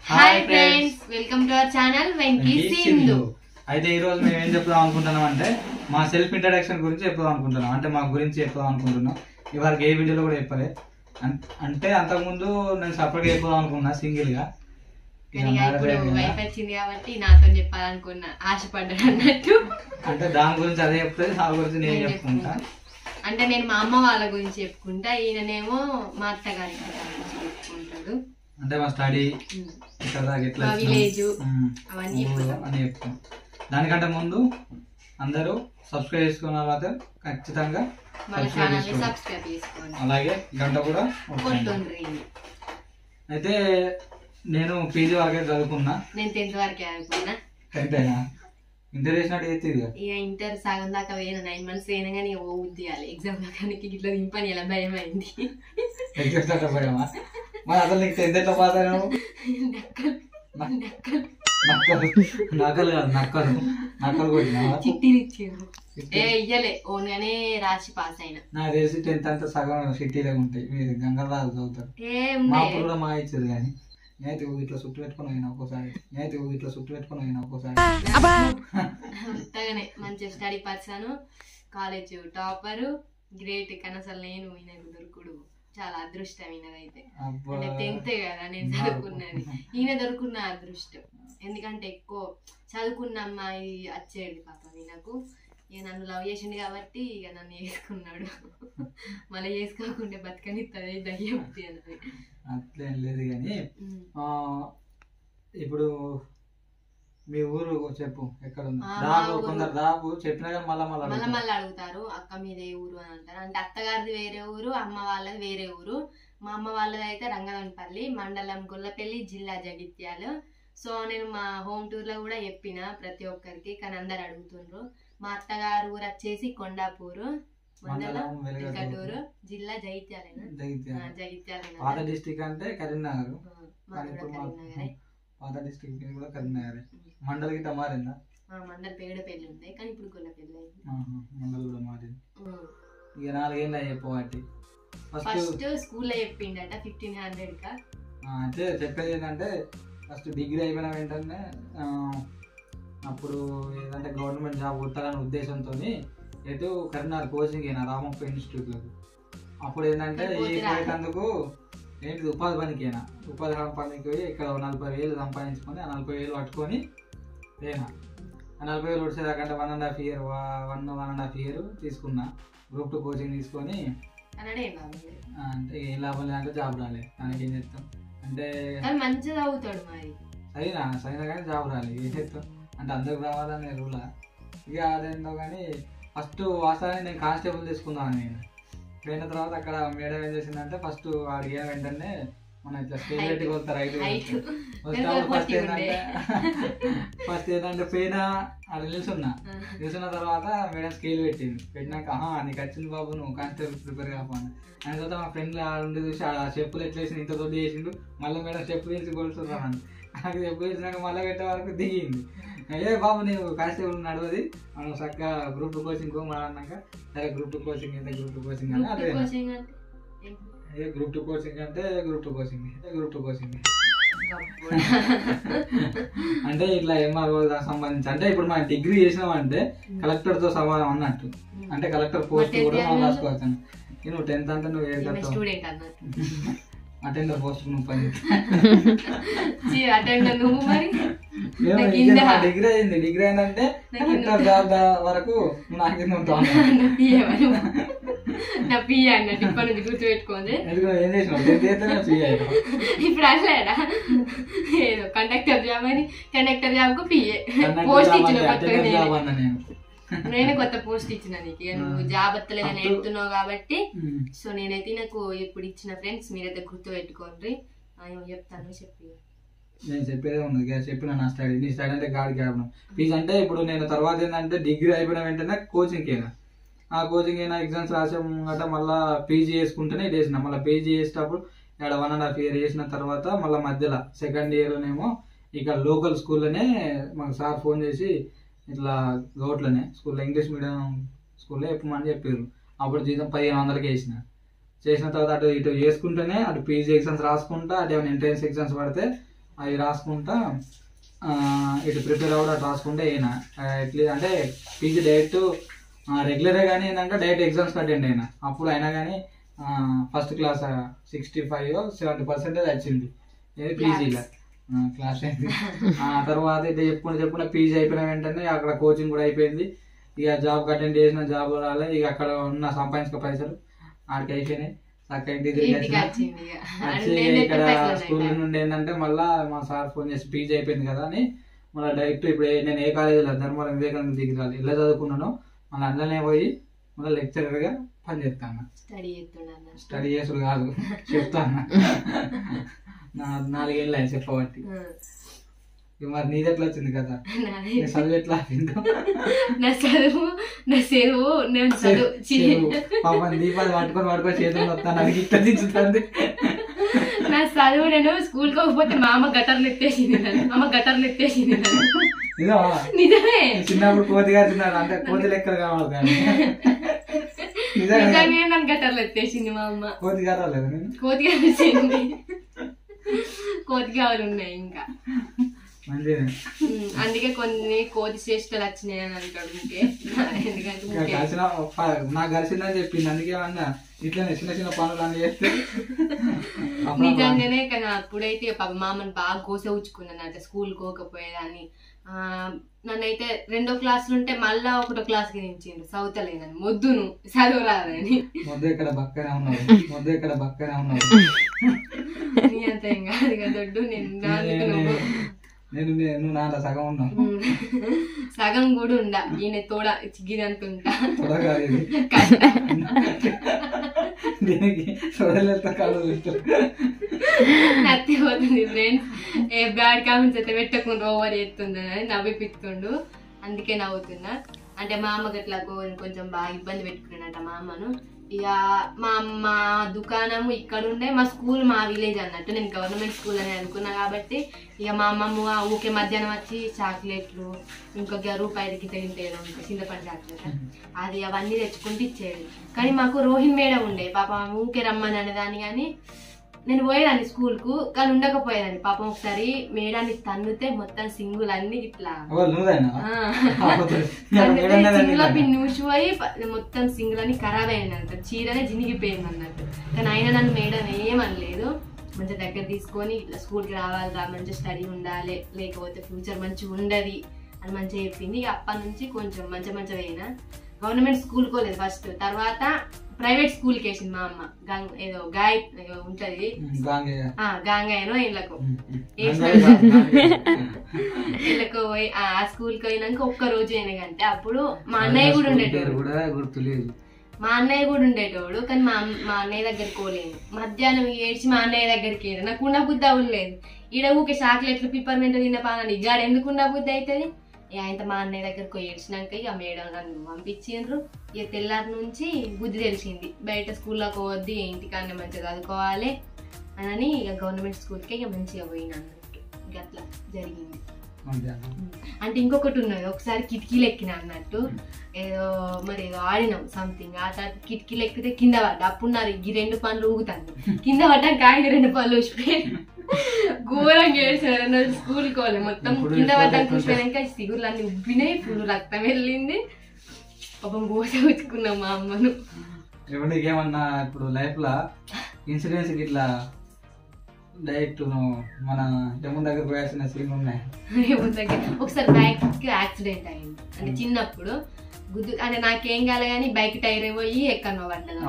Hi friends, welcome to our channel Venky Sindhu. అయితే ఈ రోజు మేము ఏం చెప్దాం అనుకుంటున్నాం అంటే మా సెల్ఫ్ ఇంట్రడక్షన్ గురించి చెప్దాం అనుకుంటున్నాం. అంటే మా గురించి చెప్దాం అనుకుంటున్నాం. ఇవాళ ఏ వీడియోలో కూడా చెప్పలే. అంటే అంతకుముందు నేను సపరేట్గా చెప్దాం అనుకున్నా సింగిల్ గా. వైఫ్ వచ్చింది కాబట్టి నాతో చెప్పాలనుకున్నా, ఆశపడ్డా అన్నట్టు. అంటే దాని గురించి అదే చెప్తే దాని గురించి నేను చెప్పుకుంటా. అంటే నేను మా అమ్మ వాళ్ళ గురించి చెప్పుకుంటా, ఈయననేమో మా అత్తగారి గురించి చెప్పుకుంటాడు. అంటే మా స్టడీ ఇక్కడ దాకా ఎట్లా విలేజ్ అవన్నీ అని చెప్తాం. దానికంటే ముందు అందరూ సబ్స్క్రైబ్ చేసుకున్న తర్వాత ఖచ్చితంగా సబ్స్క్రైబ్ చేసుకోండి, అలాగే గంట కూడా కొట్టుండ్రి. అయితే నేను పీజీ వరకే చదువుకున్నా. నేను 10th వరకే చదువుకున్నా. కరెక్టేనా? ఇంటర్ చేసినట్టు చేస్తుంది ఇక ఇంటర్ సగం దాకా పోయిన 9 months పోయినా కానీ ఓ ఉద్యాలి ఎగ్జామ్ కానీ ఇట్లా దింపని ఎలా భయం అయింది. ఎగ్జామ్ భయమా? మరి అసలు నీకు 10th ఎట్లా పాస్ అయినావు? నక్కలు కాదు, నక్కలు కొట్టినా. చిట్టీలు ఇచ్చారు, ఇయ్యలే ఓన్గానే రాసి పాస్ అయినా. నాకు తెలిసి 10th అంతా సగం సిటీలో ఉంటాయి. మీరు గంగరాజు చదువుతారు. మా అప్పుడు కూడా మా ఇచ్చారు కానీ నేనైతే ఇట్లా చుట్టు పెట్టుకుని అయినా ఒక్కోసారి ఉత్తగానే మంచి study person, college topper, great. కానీ అసలు నేను ఈయనకు దొరుకుడు చాలా అదృష్టం. ఈయనదైతే అంటే 10th కదా నేను చదువుకున్నది, ఈయన దొరుకున్న అదృష్టం. ఎందుకంటే ఎక్కువ చదువుకున్న అమ్మాయి వచ్చేది పాపం ఈయనకు. ఇక నన్ను లవ్ చేసిండు కాబట్టి ఇక నన్ను చేసుకున్నాడు. మళ్ళీ చేసుకోకుంటే బతకనిస్తుంది దయ్యపతి అన్నది. అట్లేం లేదు కానీ ఇప్పుడు మీ ఊరు చెప్పు ఎక్కడ ఉంది? దాపు కొందరు దాపు చెప్పినా కానీ మళ్ళీ అడుగుతారు, అక్క మీద ఏ ఊరు అని అంటారు. అంటే అత్తగారిది వేరే ఊరు, అమ్మ వాళ్ళది వేరే ఊరు. మా అమ్మ వాళ్ళది అయితే రంగవనపల్లి, మండలం గొల్లపల్లి, జిల్లా జగిత్యాల. సో నేను మా హోమ్ టూర్ లో కూడా చెప్పిన ప్రతి ఒక్కరికి, కానీ అందరు అడుగుతుండ్రు. మా అత్తగారు ఊరు వచ్చేసి కొండాపూరు, మండలం వెల్కటూరు, జిల్లా జగిత్యాల. పాత డిస్ట్రిక్ట్ అంటే కరీంనగర్. పాత డిస్ట్రిక్ట్ కూడా కరీంనగర్. మండల్ గిట్ట మారిందా? మండల్ పేడపల్లి ఉంది, కానీ ఇప్పుడు గొల్లపల్లి మండల్ కూడా మారింది. ఇక 4 ఏళ్ళు అయిపోయి ఫస్ట్ స్కూల్లో చెప్పిండట 1500 కా. అంటే చెప్పేది ఏంటంటే ఫస్ట్ డిగ్రీ అయిపోయిన వెంటనే అప్పుడు ఏదంటే గవర్నమెంట్ జాబ్ కొట్టాలనే ఉద్దేశంతో ఎటు కరీంనగర్ కోచింగ్ అయినా రామప్ప ఇన్స్టిట్యూట్లకు. అప్పుడు ఏంటంటే ఈ పోయేటందుకు ఏంటిది ఉపాధి పనికి పోయి ఇక్కడ 40,000 సంపాదించుకొని ఆ 40,000 పట్టుకొని పోయినా. ఆ 40,000 వచ్చేదాకంటే 1.5 year తీసుకున్నా. గ్రూప్ 2 కోచింగ్ తీసుకొని అంటే ఏం లాభం లేదంటే జాబ్ రాలేదు. దానికి ఏం చేస్తాం అంటే మంచిగా అవుతాడు మరి సరైన కానీ జాబ్ రాలేదు. ఏం చేస్తాం అంటే అందరికి రావాలనే రూలా. ఇక అదేందో కానీ ఫస్ట్ వాస్తవాన్ని నేను కానిస్టేబుల్ తీసుకుందాను. నేను పోయిన తర్వాత అక్కడ మేడం ఏం చేసిందంటే ఫస్ట్ అడిగిన వెంటనే మనం ఇట్లా స్టేజ్ పెట్టి కొడతారు ఫస్ట్ ఏంటంటే పోయినా అది నిల్చున్న తర్వాత మేడం స్కేల్ పెట్టినాక నీకు వచ్చింది బాబు, నువ్వు కానిస్టేబుల్ ప్రిపేర్ కాపాను అని తర్వాత మా ఫ్రెండ్ ఉండి చూసి ఆ చెప్పులు ఎట్లా వేసింది, ఇంత తోటి చేసిండు. మళ్ళీ మేడం చెప్పు వేసి కొడుతున్నాను. నాకు చెప్పు వేసినాక మళ్ళీ పెట్టే వరకు దిగింది. ఏ బాబు నేను కానిస్టేబుల్ నడవది, మనం చక్కగా గ్రూప్ 2 కోచింగ్ అన్నాక సరే గ్రూప్ 2 కోచింగ్ అయితే గ్రూప్ 2 కోచింగ్ అని అదే గ్రూప్ 2 కోచింగ్ అంటే గ్రూప్ 2 కోచింగ్ అంటే ఇట్లా ఎంఆర్ఓ సంబంధించి. అంటే ఇప్పుడు మనం డిగ్రీ చేసినామంటే కలెక్టర్ తో సమానం అన్నట్టు. అంటే కలెక్టర్ పోస్ట్ కూడా మనం రాసుకోవచ్చు. నువ్వు 10th అంటే నువ్వు అటెండర్ పోస్ట్ నువ్వు పని డిగ్రీ అయింది. డిగ్రీ అయిందంటే కలెక్టర్ జాబ్ వరకు నాకు ఉంటావు. గుర్తుపెట్టుకోండి ఏం చేసినావు? ఇప్పుడు అనలేదా ఏదో కండక్టర్ జాబ్ అని, కండక్టర్ జాబ్ కు పిఏ పోస్ట్ ఇచ్చిన. నేను కొత్త పోస్ట్ ఇచ్చిన నీకు, నువ్వు జాబ్ వస్తలేదని చెప్తున్నావు కాబట్టి. సో నేనైతే నాకు ఇప్పుడు ఇచ్చిన ఫ్రెండ్స్ మీరైతే గుర్తు పెట్టుకోండి. చెప్తాను చెప్పి నేను చెప్పేదే ఉంది చెప్పిన నా స్టడీ. నీ స్టడీ అంటే గాడి క్యాబ్ ఫీజు. అంటే ఇప్పుడు నేను తర్వాత ఏంటంటే డిగ్రీ అయిపోయిన వెంటనే కోచింగ్కి అయినా. ఆ కోచింగ్ అయినా ఎగ్జామ్స్ రాసాము గట్రా మళ్ళీ పీజీ చేసుకుంటేనే ఇది వేసిన. మళ్ళీ పీజీ చేసేటప్పుడు ఇక్కడ 1.5 year చేసిన తర్వాత మళ్ళీ మధ్యలో 2nd yearలోనేమో ఇక లోకల్ స్కూల్లోనే మాకు సార్ ఫోన్ చేసి ఇట్లా గౌట్లోనే స్కూల్లో ఇంగ్లీష్ మీడియం స్కూల్లో చెప్పమని చెప్పారు. అప్పుడు జీతం 1500కి చేసిన తర్వాత అటు ఇటు చేసుకుంటూనే అటు పీజీ ఎగ్జామ్స్ రాసుకుంటా, అటు ఏమైనా ఎంట్రన్స్ ఎగ్జామ్స్ పడితే అవి రాసుకుంటా ఇటు ప్రిపేర్ అవ్వడం అటు రాసుకుంటే అయినా ఎట్లా అంటే పీజీ డైరెక్ట్ రెగ్యులరే కానీ ఏంటంటే డైరెక్ట్ ఎగ్జామ్స్ అటెండ్ అయినా అప్పుడు అయినా కానీ ఫస్ట్ క్లాస్ 65-70% వచ్చింది ఏది పీజీలో క్లాస్ అయింది. తర్వాత ఇట్లా చెప్పుకుంటే పీజీ అయిపోయిన వెంటనే అక్కడ కోచింగ్ కూడా అయిపోయింది. ఇక జాబ్ అటెండ్ చేసిన జాబ్ రాలే, ఇక అక్కడ ఉన్న సంపాదించుకో పైసలు ఆడికి అయిపోయినాయి. చక్కగా ఇంటికి తిరిగి వచ్చి ఇక్కడ స్కూల్ నుండి ఏంటంటే మళ్ళీ మా సార్ ఫోన్ చేసి పీజీ అయిపోయింది కదా అని మళ్ళీ డైరెక్ట్ ఇప్పుడు నేను ఏ కాలేజీలో ధర్మవరం వివేకానంద డిగ్రీ కాలేజ్ ఇలా చదువుకున్నాను, మళ్ళీ అందులోనే పోయి మళ్ళీ లెక్చరర్గా పనిచేస్తాను. స్టడీ చేసుడు కాదు చెప్తాను. 4 ఏళ్ళు అయింది చెప్పబట్టి. మరి నీది ఎట్లా వచ్చింది కదా, చదువు ఎట్లా పాపం దీపాలు పట్టుకొని చేతులు వస్తాను అది ఇట్లా దించుతుంది. నా చదువు నేను స్కూల్ పోకపోతే మా అమ్మ గటర్లు ఎత్తేసింది, నిజమే. చిన్నప్పుడు కోతిగా తిన్నాడు అంటే కోతి లెక్కలు కావాలి కానీ నిజంగానే నన్ను గటర్లు ఎత్తేసింది మా అమ్మ. కోతిగా రాలేదు, కోతిగా వచ్చింది, కోతిగావలు ఉన్నాయి ఇంకా. అందుకే కొన్ని కోతి చేష్టలు వచ్చినాయి అని అంటాడు. ఎందుకంటే నాకు కలిసిందని చెప్పింది, అందుకే అన్నా ఇట్లా చిన్న చిన్న పనులు అని చేస్తే నిజంగానే. కానీ అప్పుడైతే పాప మా అమ్మని బాగా కోస ఉంచుకున్నాను అంటే స్కూల్ పోకపోయేదాన్ని. నన్నైతే 2వ క్లాసులు ఉంటే మళ్ళా 1వ క్లాస్కి దించిండు, చదువుతలేనని, మొద్దును చదువు రాదని. మొద్దు ఇక్కడ బక్కనే ఉన్నావు నీ అంత ఏం కాదు కదా దొడ్డు, నువ్వు నా సగం ఉన్నావు, సగం కూడా ఉండా. ఈయన తోడ చిగ్గిదంత ఉంటా నత్తిపోతుంది. ఫ్రెండ్స్ ఏ బ్యాడ్ కామెంట్స్ అయితే పెట్టకుండా ఓవర్ చేస్తుందని నవ్విపిస్తుండు, అందుకే నవ్వుతున్నా. అంటే మా అమ్మకి అట్లా కొంచెం బాగా ఇబ్బంది పెట్టుకున్నానట మా అమ్మను. ఇక మా దుకాణము ఇక్కడ ఉండే, మా స్కూల్ మా విలేజ్ అన్నట్టు. నేను గవర్నమెంట్ స్కూల్ అని అనుకున్నా కాబట్టి ఇక మా అమ్మమ్మ ఊకే మధ్యాహ్నం వచ్చి చాక్లెట్లు ఇంకొక రూపాయలకి తింటేదో ఉంటాయి చింతపండు చాక్లెట్, అది అవన్నీ తెచ్చుకుంటూ ఇచ్చేది. కానీ మాకు రోహిణ్ మేడం ఉండే, పాప ఊకే రమ్మని అనేదాన్ని. కానీ నేను పోయేదాన్ని స్కూల్కు, కానీ ఉండకపోయేదాన్ని. పాపం ఒకసారి మేడాన్ని తన్నుతే మొత్తం సింగులు అన్ని ఇట్లా సింగులో పిన్నూసిపోయి మొత్తం సింగులు అన్ని ఖరాబ్ అయిందంట, చీరనే జినిగిపోయింది అన్నట్టు. కానీ అయినా నన్ను మేడం ఏమనలేదు, మంచిగా దగ్గర తీసుకొని ఇట్లా స్కూల్కి రావాలిరా, మంచిగా స్టడీ ఉండాలి, లేకపోతే ఫ్యూచర్ మంచిగా ఉండదు అని మంచిగా చెప్పింది. ఇక అప్పటి నుంచి కొంచెం మంచిగా అయినా. గవర్నమెంట్ స్కూల్కి పోలేదు ఫస్ట్, తర్వాత ప్రైవేట్ స్కూల్కి వేసింది మా అమ్మ. ఏదో గాయ ఉంటది గాంగయ్యనో ఇళ్ళకు పోయి ఆ స్కూల్కి పోయినాక ఒక్క రోజు అయినాకంటే అప్పుడు మా అన్నయ్య కూడా ఉండేటోడు. కానీ మా అన్నయ్య దగ్గరికి పోలేదు. మధ్యాహ్నం ఏడ్చి మా అన్నయ్య దగ్గరికి వెళ్ళి నాకు ఉన్న బుద్ధి అవ్వలేదు. ఈడ ఊకే చాక్లెట్లు పిప్పర్మెంట్ తిన్న పాలని ఇగాడు ఎందుకు ఉన్న బుద్ధి అవుతుంది. ఆయన మా అన్నయ్య దగ్గరకు ఏడ్చినాక ఇక మేడం నన్ను పంపించిండ్రు. ఇక తెల్లారి నుంచి బుద్ధి తెలిసింది, బయట స్కూల్లోకి పోవద్దు, ఇంటికాన్నే మంచిగా చదువుకోవాలి అని ఇక గవర్నమెంట్ స్కూల్కి ఇక మంచిగా పోయినా అన్నట్టు. ఇక అట్లా జరిగింది. అంటే ఇంకొకటి ఉన్నది, ఒకసారి కిటికీలు ఎక్కిన అన్నట్టు, ఏదో ఆడినాం సంథింగ్. ఆ తర్వాత కిటికీలు ఎక్కితే కింద పడ్డా. అప్పుడు నాకు ఈ 2 పనులు ఊగుతాను, కింద పడ్డాక ఆయన 2 పనులు ఊసిపోయి ఘోరంగా ఏడ్చారు. స్కూల్కి పోలే, మొత్తం కింద పడ్డాక కూర్చోనాక సిగురులు అన్ని ఉబ్బినాయి, ఫుల్ రక్తం వెళ్ళింది. పాపం గోస వచ్చుకున్నాం మా అమ్మను. ఏమన్నా ఇప్పుడు లైఫ్ లో ఇన్సిడెంట్స్ ఇట్లా డైరెక్ట్ మన జమ్మూ దగ్గర పోయాల్సిన సీన్ ఉన్నాయి? ఒకసారి బైక్ యాక్సిడెంట్ అయింది, అంటే చిన్నప్పుడు గుద్దు, అంటే నాకేం కాలే కానీ బైక్ టైర్ పోయి ఎక్కడో పడ్డది.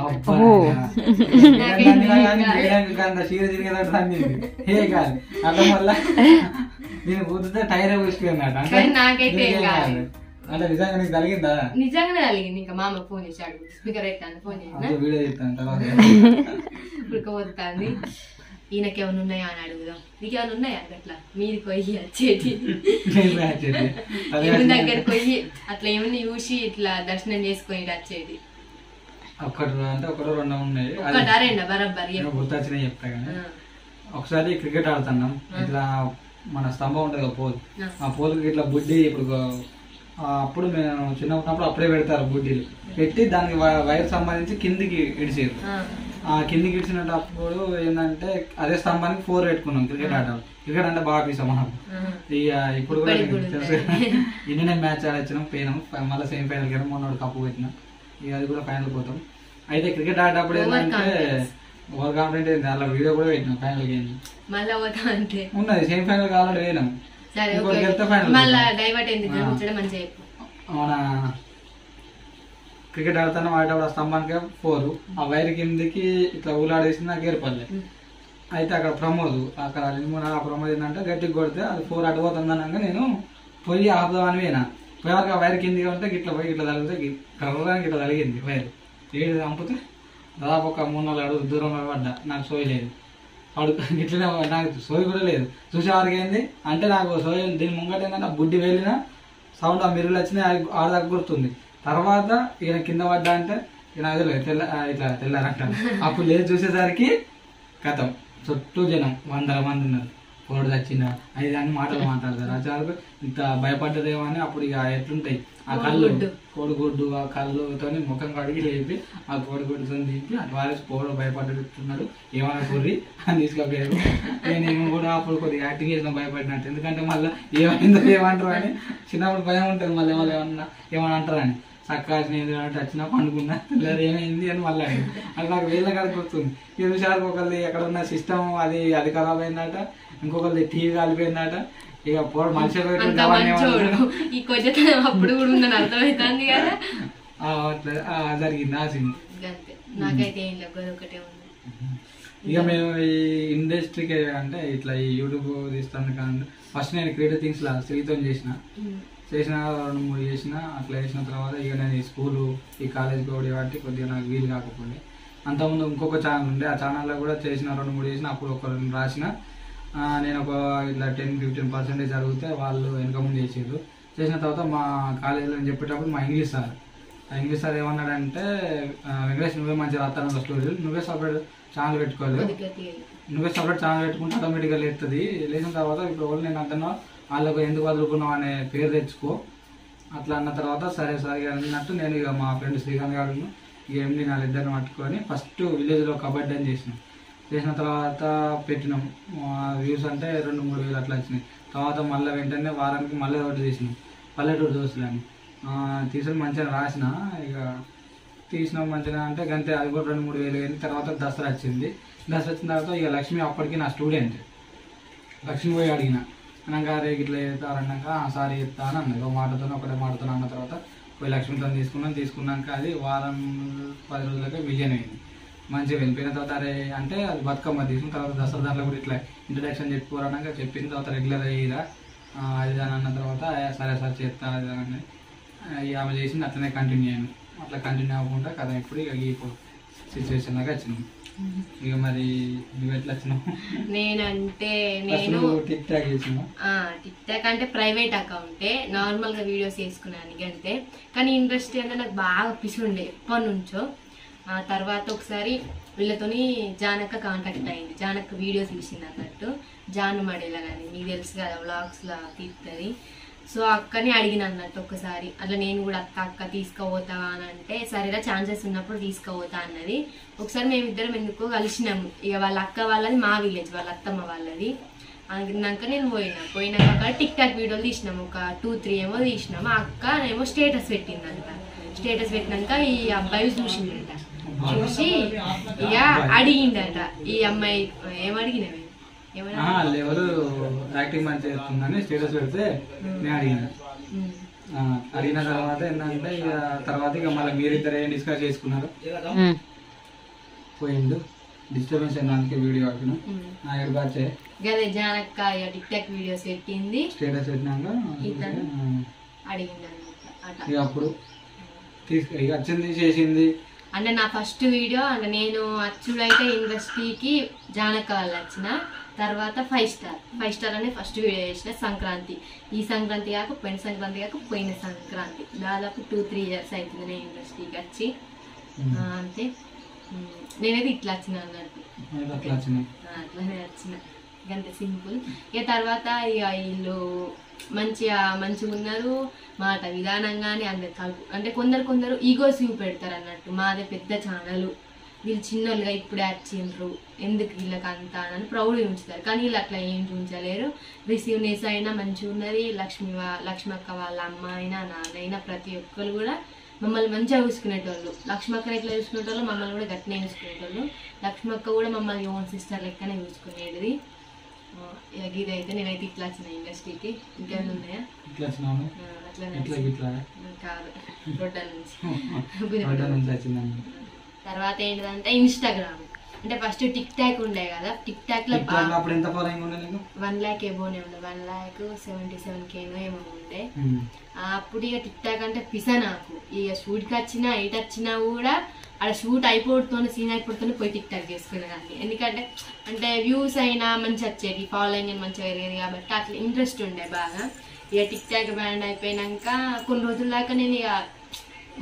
నాకైతే ఏం కాదు. నిజంగానే కలిగింది. ఇంకా మామ ఫోన్ చేశాడు, స్పీకర్ పెట్టాను, ఫోన్ చేసిన ఉడకపోతుంది. ఈయనకేమైనా ఉన్నాయా అని అడుగుదాం. నీకేమైనా ఉన్నాయా అట్లా మీది పోయి వచ్చేది దగ్గర పోయి అట్లా ఏమన్నా చూసి ఇట్లా దర్శనం చేసుకొని వచ్చేది? ఒకటో రెండో ఉన్నాయి, బరాబర్ గుర్తొచ్చినాయి చెప్తా. కానీ ఒకసారి క్రికెట్ ఆడుతున్నాం, ఇట్లా మన స్తంభం ఉంటుంది కదా పోల్, ఆ పోల్కి ఇట్లా బుడ్డి ఇప్పుడు అప్పుడు మేము చిన్న ఉన్నప్పుడు అప్పుడే పెడతారు బుడ్డీలు పెట్టి దానికి వైర్ సంబంధించి కిందికి ఇడిచేది. కిందికి ఇచ్చినప్పుడు ఏంటంటే అదే స్తంభానికి 4 పెట్టుకున్నాం క్రికెట్ ఆట. క్రికెట్ అంటే బాగా పీసాం మనం. ఇక ఇప్పుడు కూడా తెలుసు ఇండియన్ మ్యాచ్ ఆడొచ్చినాం, పోయినాం, మళ్ళీ సెమీఫైనల్కి వెళ్ళాం, మొన్న కప్పు పెట్టినాం, ఇక అది కూడా ఫైనల్ పోతాం. అయితే క్రికెట్ ఆడేటప్పుడు ఏంటంటే ఓవర్ కాన్ఫిడెంట్ ఏంటి, అలా వీడియో కూడా పెట్టినాం ఫైనల్ గేమ్ ఉన్నది, సెమీఫైనల్ కావాలంటే పోయినాం. అవునా, క్రికెట్ ఆడుతాను ఆడేటప్పుడు స్తంభానికి 4, ఆ వైర్ కిందికి ఇట్లా ఊలాడేసి నాకు ఏర్పడలే. అయితే అక్కడ ప్రమోద్, అక్కడ 2-3 ఆ ప్రమోద్ ఏంటంటే గట్టికి కొడితే అది 4 అడ్డుపోతుంది అన్నాక నేను పోయి ఆపుదామని పోయినా. పోయాక ఆ వైర్ కిందికి ఉంటే గిట్ల పోయి ఇట్లా తగిలితే కర్రడానికి ఇట్లా తగిలింది వైర్. ఏడు చంపితే దాదాపు ఒక 3-4 అడుగులు దూరంలో పడ్డా, నాకు సోయి లేదు. ఇట్లనే నాకు సోయి కూడా లేదు. చూసే వారికి ఏంది అంటే నాకు సోయి దీని ముంగట ఏంటంటే బుడ్డి వెళ్ళిన సౌండ్ ఆ మెరుగులు వచ్చినాయి, ఆడదాకా గుర్తుంది. తర్వాత ఈయన కింద పడ్డా అంటే నాకు తెల్ల ఇట్లా తెల్లారంట. అప్పుడు లేదు చూసేసరికి కథం చుట్టూ జనం 100 మంది ఉన్నారు. కోడి వచ్చిందా అది అని మాటలు మాట్లాడతారు. ఆ చాలకు ఇంత భయపడ్డదేమో అని అప్పుడు ఇక ఎట్లుంటాయి ఆ కళ్ళు, కోడిగుడ్డు ఆ కళ్ళుతో ముఖం కడిగి లేపి ఆ కోడిగుడ్డుతో దింపి అటు వారేసి కోడి భయపడ్డుతున్నాడు, ఏమైనా కుర్రి అని తీసుకపోయారు. నేను కూడా అప్పుడు కొద్దిగా యాక్టింగ్ చేసిన భయపడినట్టు, ఎందుకంటే మళ్ళీ ఏమైందో ఏమంటారు అని చిన్నప్పుడు భయం ఉంటుంది, మళ్ళీ ఏమన్నా అంటారు అని. చక్కగా వచ్చినా పండుకున్నా లేదా ఏమైంది అని మళ్ళీ అది నాకు వేళ్ళ కాడికి వస్తుంది. 2 నిమిషాలకు ఒకరిది ఎక్కడ ఉన్న సిస్టమ్ అది ఖరాబ్ అయిందట, ఇంకొకరిది టీవీ కాలిపోయిందట. ఇక పోడు మనిషి జరిగింది ఆ సీన్. ఇక మేము ఈ ఇండస్ట్రీకి అంటే ఇట్లా ఈ యూట్యూబ్ తీస్తాను కానీ ఫస్ట్ నేను క్రియేటివ్ థింగ్స్ లా శ్రీతో చేసిన 2-3 చేసిన. అట్లా చేసిన తర్వాత ఇక నేను ఈ స్కూలు ఈ కాలేజ్ పోవడం కాబట్టి కొద్దిగా నాకు వీలు కాకపోయింది. అంతకుముందు ఇంకొక ఛానల్ ఉండే, ఆ ఛానల్లో కూడా చేసిన 2-3 చేసిన. అప్పుడు ఒక రాసిన నేను ఒక ఇట్లా 10-15% జరిగితే వాళ్ళు వెనక ముందు చేసిన తర్వాత మా కాలేజీలో చెప్పేటప్పుడు మా ఇంగ్లీష్ సార్ ఏమన్నాడంటే, వెంకటేష్ నువ్వే మంచిగా రాస్తాను స్టోరీలు, నువ్వే సపరేట్ ఛానల్ పెట్టుకోలేదు, నువ్వే సపరేట్ ఛానల్ పెట్టుకుంటే ఆటోమేటిక్గా లేస్తుంది, లేచిన తర్వాత ఇప్పుడు వాళ్ళు నేను అంటున్నా వాళ్ళకు ఎందుకు వదులుకున్నావు అనే పేరు తెచ్చుకో అట్లా అన్న తర్వాత సరే సార్ అన్నట్టు నేను ఇక మా ఫ్రెండ్ శ్రీకాంత్ గారు ఇక ఎండి వాళ్ళిద్దరిని పట్టుకొని ఫస్ట్ విలేజ్లో కబడ్డీ అని చేసిన తర్వాత పెట్టినాం. వ్యూస్ అంటే 2-3 వేలు అట్లా వచ్చినాయి. తర్వాత మళ్ళీ వెంటనే వారానికి మళ్ళీ ఒకటి తీసినాం, పల్లెటూరు దోస్తులని తీసుకుని మంచిగా రాసిన. ఇక తీసినాం మంచిగా అంటే గంతే, అది కూడా 2-3 వేలు అయింది. తర్వాత దసరా వచ్చింది. దసరా వచ్చిన తర్వాత ఇక లక్ష్మి అప్పటికి నా స్టూడెంట్. లక్ష్మి పోయి అడిగిన అన్నాక రే ఇట్లా చేస్తారన్నాక సారీ చెప్తా అని అన్నది. ఒకటే మాటతో అన్న తర్వాత పోయి లక్ష్మితో తీసుకున్నాక అది వారం 10 రోజులకే మిలియన్ అయింది. మంచిగా వెళ్ళిపోయిన తర్వాత అరే అంటే అది బతుకమ్మ తీసుకున్న తర్వాత దసరా దాంట్లో కూడా ఇట్లా ఇంట్రడక్షన్ చెప్పుకోరన్నాక చెప్పిన తర్వాత రెగ్యులర్ అయ్యిరా అది అని అన్న తర్వాత సరే సార్ చేస్తా అది అని ఆమె చేసింది. అట్లనే కంటిన్యూ అయ్యాను. అట్లా కంటిన్యూ అవ్వకుండా కదా ఇప్పుడు ఇక ఇప్పుడు సిచ్యువేషన్ లాగా వచ్చినాం. ఇక మరి నువ్వు ఎట్లా వచ్చినావు? నేనంటే నేను టిక్ టాక్ చేసినా. టిక్ టాక్ అంటే ప్రైవేట్ అకౌంటే, నార్మల్ గా వీడియోస్ చేసుకున్నాను అంతే. కానీ ఇంట్రెస్ట్ అంటే నాకు బాగా పిసుండే ఎప్పటి నుంచో. తర్వాత ఒకసారి వీళ్ళతోని జానక్క కాంటాక్ట్ అయింది. జానక్క వీడియోస్ తీసింది అన్నట్టు, జాను మడేలా కానీ మీకు తెలుసు కదా వ్లాగ్స్ లా తీస్తుంది. సో అక్కని అడిగిన అన్నట్టు ఒకసారి అట్లా నేను కూడా అక్క తీసుకుపోతావా అని అంటే సరేరా ఛాన్సెస్ ఉన్నప్పుడు తీసుకుపోతా అన్నది. ఒకసారి మేమిద్దరం ఎందుకో కలిసినాము. ఇక వాళ్ళ అక్క వాళ్ళది మా విలేజ్, వాళ్ళ అత్తమ్మ వాళ్ళది. అన్నాక నేను పోయినాక టిక్ టాక్ వీడియోలు తీసినాము, ఒక 2-3 ఏమో తీసినాము. ఆ అక్క ఏమో స్టేటస్ పెట్టిందంట. స్టేటస్ పెట్టినాక ఈ అబ్బాయి చూసిందంట. చూసి ఇక అడిగిందట ఈ అమ్మాయి ఏమడిగినవి ఎవరు యాక్టింగ్ మంచిగా చేస్తుందని స్టేటస్ పెడితే నేను అడిగిన తర్వాత ఏంటంటే ఇక తర్వాత ఇక మళ్ళీ మీరిద్దరు ఏం డిస్కస్ చేసుకున్నారు పోయిండు డిస్టర్బెన్స్ అయినందుకే వీడియో ఆడుతున్నా నా ఎక్కడికి వచ్చే గదే జానక్క టిక్ టాక్ వీడియోస్ పెట్టింది. స్టేటస్ పెట్టినాక అడిగింది ఇక అప్పుడు ఇక వచ్చింది చేసింది. అంటే నా ఫస్ట్ వీడియో అంటే నేను అచ్చుడైతే ఇండస్ట్రీకి జానక్క వాళ్ళు వచ్చిన తర్వాత 5 స్టార్ అనే ఫస్ట్ వీడియో చేసిన సంక్రాంతి. ఈ సంక్రాంతి కాక పోయిన సంక్రాంతి కాక పోయిన సంక్రాంతి దాదాపు 2-3 ఇయర్స్ అవుతుంది నేను ఇండస్ట్రీకి వచ్చి. అంతే నేనైతే ఇట్లా వచ్చిన అన్నట్టు, అట్లానే వచ్చిన అంతే సింపుల్. ఇక తర్వాత ఇక వీళ్ళు మంచిగా ఉన్నారు, మాట విధానంగానే అందరు కలుపు అంటే కొందరు ఈగోస్ చూపెడతారు అన్నట్టు. మాదే పెద్ద ఛానల్ వీళ్ళు చిన్నోళ్ళుగా ఇప్పుడే వచ్చిండ్రు ఎందుకు వీళ్ళకి అంతా అని ప్రౌడ్ ఉంచుతారు. కానీ వీళ్ళు అట్లా ఏం ఉంచలేరు. రిసీవ్నెస్ అయినా మంచిగా ఉన్నది. లక్ష్మక్క వాళ్ళ అమ్మ అయినా నాన్నైనా ప్రతి ఒక్కరు కూడా మమ్మల్ని మంచిగా చూసుకునేటోళ్ళు. లక్ష్మక్కని ఎట్లా చూసుకునేటోళ్ళు మమ్మల్ని కూడా గట్టినే చూసుకునేటోళ్ళు. లక్ష్మక్క కూడా మమ్మల్ని ఓన్ సిస్టర్ లెక్కనే చూసుకునేది. ఇదైతే నేనైతే ఇట్లా వచ్చిన ఇండస్ట్రీకి. ఇంకేమైనా ఉన్నాయా? కాదు, రొడ్డ నుంచి. తర్వాత ఏంటంటే ఇన్స్టాగ్రామ్. అంటే ఫస్ట్ టిక్ టాక్ ఉండే కదా, టిక్ టాక్ లో 1 lakh ఏమోనే ఉండే, 1,77,000 ఏమో ఉండే. అప్పుడు ఇక టిక్ టాక్ అంటే పిసా నాకు. ఇక షూట్కి వచ్చినా ఎయిట్ వచ్చినా కూడా అక్కడ షూట్ అయిపోతుందో సీన్ అయిపోతుందో పోయి టిక్ టాక్ చేసుకునేదాన్ని. ఎందుకంటే అంటే వ్యూస్ అయినా మంచి వచ్చేది, ఫాలోయింగ్ అని మంచిగా పెరిగేది కాబట్టి అట్లా ఇంట్రెస్ట్ ఉండే బాగా. ఇక టిక్ టాక్ బ్యాండ్ అయిపోయినాక కొన్ని రోజుల దాకా నేను ఇక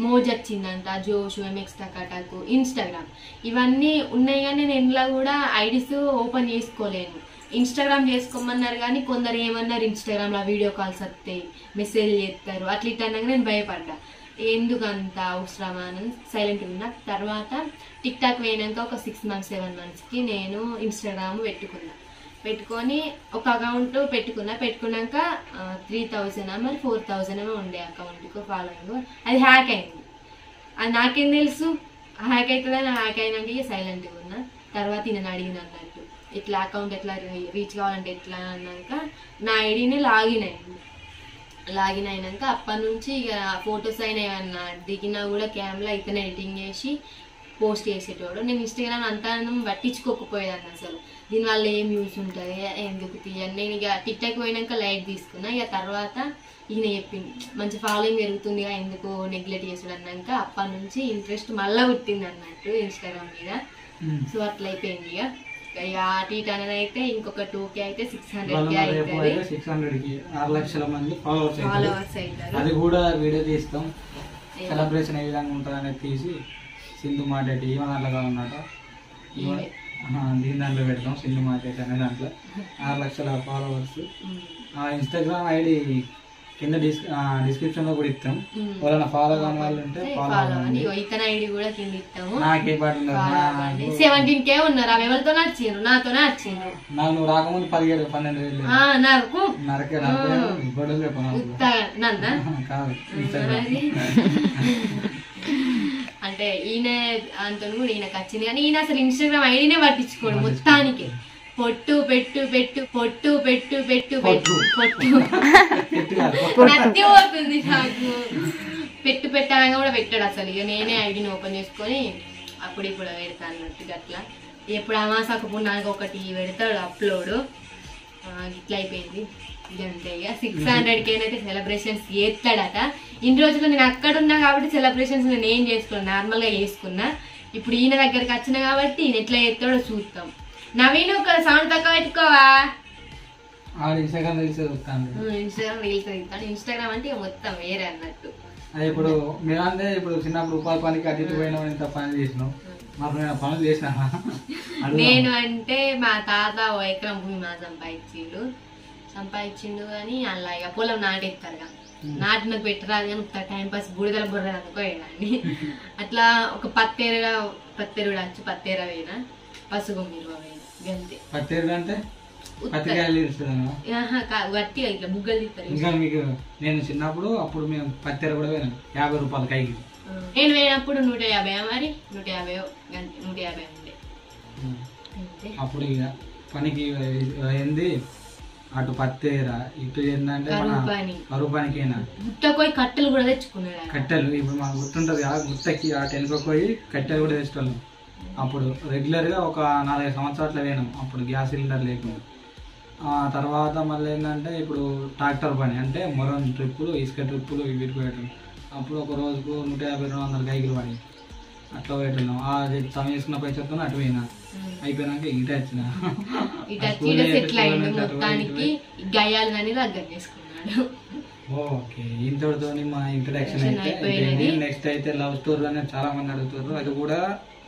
మోజ్ వచ్చిందంట, జోష్, ఎంఎక్స్ టకాటాకు, ఇన్స్టాగ్రామ్ ఇవన్నీ ఉన్నాయి. కానీ నేను ఇంట్లో కూడా ఐడీస్ ఓపెన్ చేసుకోలేను. ఇన్స్టాగ్రామ్ చేసుకోమన్నారు కానీ కొందరు ఏమన్నారు ఇన్స్టాగ్రామ్లో వీడియో కాల్స్ వస్తాయి, మెసేజ్ చేస్తారు, అట్లా ఇట్లా అన్నాక నేను భయపడ్డా. ఎందుకంత అవసరమా అని సైలెంట్ ఉన్నా. తర్వాత టిక్ టాక్ పోయినాక ఒక 6 months 7 monthsకి నేను ఇన్స్టాగ్రామ్ పెట్టుకొని ఒక అకౌంట్ పెట్టుకున్నాక 3,000 మరి 4,000 ఉండే అకౌంట్కు ఫాలోయింగ్. అది హ్యాక్ అయింది. అది నాకేం తెలుసు హ్యాక్ అవుతుందని. హ్యాక్ అయినాక ఇక సైలెంట్గా ఉన్నా. తర్వాత నేను అడిగిన అన్నట్టు ఇట్లా అకౌంట్ ఎట్లా రీచ్ కావాలంటే ఎట్లా అన్నాక నా ఐడిని లాగిన్ అయినాక అప్పటి నుంచి ఇక ఫొటోస్ అయినా ఏమన్నా దిగినా కూడా కెమెరా ఇతనే ఎడిటింగ్ చేసి పోస్ట్ చేసేటోడు. నేను ఇన్స్టాగ్రామ్ అంతా పట్టించుకోకపోయేదాన్ని అసలు. దీనివల్ల ఏం యూస్ ఉంటుంది ఎందుకు తీయని. నేను ఇక టిక్ టాక్ పోయినాక లైట్ తీసుకున్నా. ఇక తర్వాత ఈయన చెప్పింది మంచి ఫాలోయింగ్ పెరుగుతుందిగా ఎందుకు నెగ్లెక్ట్ చేసుడు అన్నాక అప్పటి నుంచి ఇంట్రెస్ట్ మళ్ళీ పుట్టింది అన్నట్టు ఇన్స్టాగ్రామ్ మీద. సో అట్లా అయిపోయింది. ఇక అటు ఇటు అనేది అయితే ఇంకొక 2K అయితే 600K అవుతుంది. 600కి 6 లక్షల మంది ఫాలోవర్స్ అవుతారు. అది కూడా వీడియో తీస్తాం. సెలబ్రేషన్ ఏ విధంగా ఉంటుంది అనేది తీసి సింధు మార్కెట్ ఈవెన్ దాంట్లో ఉన్నట దీని దాంట్లో పెడతాం. సింధు మార్కెట్ అనే దాంట్లో 6 లక్షల ఫాలోవర్స్. ఇన్స్టాగ్రామ్ ఐడి కింద డిస్క్రిప్షన్ లో కూడా ఇస్తాం. ఎవరైనా ఫాలో కాని వాళ్ళు ఉంటే నాకే పాటు 17K ఉన్నారు. అవి ఎవరితో నచ్చిండ్రు? నాతోనే వచ్చిండ్రు. నాకు నువ్వు రాకముందు 17,000 నాకు నరకే గొడవలు కాదు. అంటే ఈయన అంతా కూడా ఈయనకు వచ్చింది కానీ ఈయన అసలు ఇన్స్టాగ్రామ్ ఐడినే పట్టించుకోడు. మొత్తానికి పొట్టు పెట్టు పెట్టు పొట్టు పెట్టు పెట్టు పెట్టు పొట్టు నత్తి పోతుంది నాకు. పెట్టాలంగా కూడా పెట్టాడు అసలు. ఇక నేనే ఐడిని ఓపెన్ చేసుకొని అప్పుడు ఇప్పుడు పెడతాను అన్నట్టు. అట్లా ఎప్పుడు అమాసకు పున్నానికి ఒకటి పెడతాడు అప్లోడ్. ఇట్లా అయిపోయింది. ఇదంతే. ఇక 600K అయితే సెలబ్రేషన్స్ చేస్తాడట. ఇన్ని రోజులు నేను అక్కడ ఉన్నా కాబట్టి సెలబ్రేషన్స్ నేను ఏం చేసుకున్నా, నార్మల్గా చేసుకున్నా. ఇప్పుడు ఈయన దగ్గరికి వచ్చిన కాబట్టి ఈయన ఎట్లా చేస్తాడో చూస్తాం. నవీన్ ఒక సౌండ్ తక్కువ పెట్టుకోవా. ఇన్స్టాగ్రామ్ రీల్స్ తీస్తాడు. ఇన్స్టాగ్రామ్ అంటే మొత్తం వేరే అన్నట్టు. ఇప్పుడు మీరంటే ఇప్పుడు చిన్నప్పుడు ఉపాధి పనికి అటు ఇటు పోయినా ఇంత పని చేసినాం. మాకు నేను పనులు చేసినా. నేను అంటే మా తాత 1 ఎకరం భూమి మా సంపాదించిండు కానీ అలా ఇక పొలం నాటేస్తారు. నాటినకు పెట్టరాదు కానీ ఒక టైంపాస్ బూడిదల బుర్ర అనుకోయేదాన్ని. అట్లా ఒక పత్తేర కూడా వచ్చి పత్తేర పోయినా, పసుగు మీరు గంతే. పత్తేరు అంటే గట్టిగా ఇట్లా బుగ్గలు తీస్తారు. ఇంకా మీకు నేను చిన్నప్పుడు అప్పుడు మేము పత్తేర కూడా పోయినాం 50 రూపాయలు కైకి. నేను పోయినప్పుడు 150 మరి 150 150 ఉండే. అప్పుడు ఇక పనికి ఏంది అటు పత్తేర ఇటు ఏంటంటే కరువు పనికైనా గుట్టకోయి కట్టెలు కూడా తెచ్చుకున్నాడు. కట్టెలు ఇప్పుడు మాకు గుర్తుంటది కదా, గుట్టకి ఆ వెనుకపోయి కట్టెలు కూడా తెచ్చుకోలేము. అప్పుడు రెగ్యులర్గా ఒక 4-5 సంవత్సరాలు పోయినాం. అప్పుడు గ్యాస్ సిలిండర్ లేకుండా. తర్వాత మళ్ళీ ఏంటంటే ఇప్పుడు ట్రాక్టర్ పని అంటే మొరం ట్రిప్పులు, ఇసుక ట్రిప్పులు ఇవి పోయటం. అప్పుడు ఒక రోజుకు 150-200 కైకిలు పని అట్లా పోయేటున్నాం. అది సమయం పైసలతో అటు పోయినా. అయిపోయినాక ఇటు వచ్చిన ఓకే. ఇంతటితో మా ఇంట్రడక్షన్ అయితే నెక్స్ట్ అయితే లవ్ స్టోరీ అనేది చాలా మంది అడుగుతారు. అది కూడా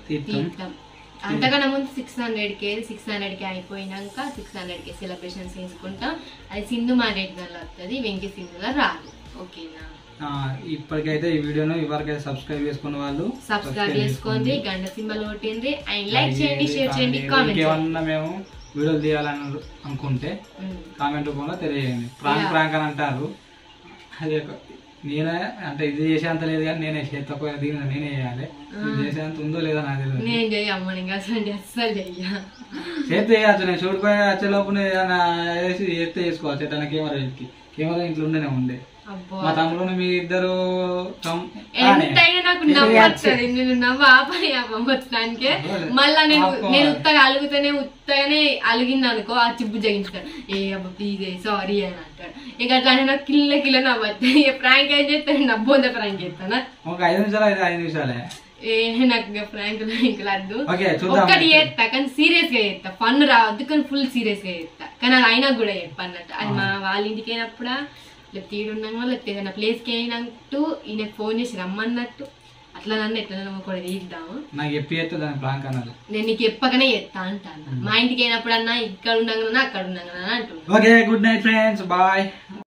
తీర్థం. అంతకన్నా ముందు 600K అయిపోయినాక 600K సెలబ్రేషన్స్ చేసుకుంటాం. అది సింధు మార్కెట్ వస్తుంది, వెంకీ సింధులో రాదు. ఓకేనా? ఇప్పటికైతే ఈ వీడియోను ఇవరికైతే సబ్స్క్రైబ్ చేసుకున్న వాళ్ళు సబ్స్క్రైబ్ చేసుకోండి, గంట సింబల్ కొట్టింది అండ్ లైక్ చేయండి, షేర్ చేయండి, కామెంట్ ఏమన్నా మేము వీడియోలు తీయాలని అనుకుంటే కామెంట్ రూపంలో తెలియజేయండి. ప్రాంక్ అని అంటారు, అది నేనే అంటే ఇది చేసేంత లేదు కానీ నేనే చేతపోయిన దీన్ని నేనే చేయాలి. చేసేంత ఉందో లేదో నాకు తెలియదు. నేను చెయ్యమ్మని అసలు చెయ్య చేతి చేయచ్చు. నేను చూడిపోయి వచ్చే లోపు వేసి చేస్తే చేసుకోవచ్చు. ఎట్లా కెమెరా ఇంట్లో ఉండేనే ఉండే. మా తమ్ముడు మీ ఇద్దరు ఎంతైనా నాకు నవ్వుతుంది. నేను నవ్వు ఆపని మొత్తానికే మళ్ళా నేను ఉత్తగా అలుగుతానే ఉత్తగానే అలిగింది అనుకో ఆ చిబ్బు జగించుతాడు. ఏ అబ్బా ప్లీజ్ సారీ అని అంటాడు. ఇక అట్లా నాకు కిల్ల నవ్వుతాయి. ప్రాంక్ ఏం చేస్తాను నవ్వుందా ప్రాంక్ చేస్తానా ఒక 5 నిమిషాలు 5 నిమిషాలే నాకు ఫ్రాంక్ వద్దు. ఒక్కటి చేస్తా కానీ సీరియస్ గా చేస్తా, ఫన్ రావద్దు కానీ ఫుల్ సీరియస్ గా చేస్తా. కానీ అది అయినా కూడా చెప్ప అన్నట్టు. అది మా వాళ్ళ ఇంటికి అయినప్పుడా లేకపోతే ఈడున్నామో లేకపోతే ఏదైనా ప్లేస్ కి అయినట్టు ఈయనకు ఫోన్ చేసి రమ్మన్నట్టు అట్లా నన్ను ఎట్లా కూడా తీద్దాము. నాకు చెప్పి నేను నీకు చెప్పకనే చేస్తా అంటాను. మా ఇంటికి అయినప్పుడు అన్నా ఇక్కడ ఉండగా అక్కడ ఉండగా అంటున్నా. Okay, good night friends, bye.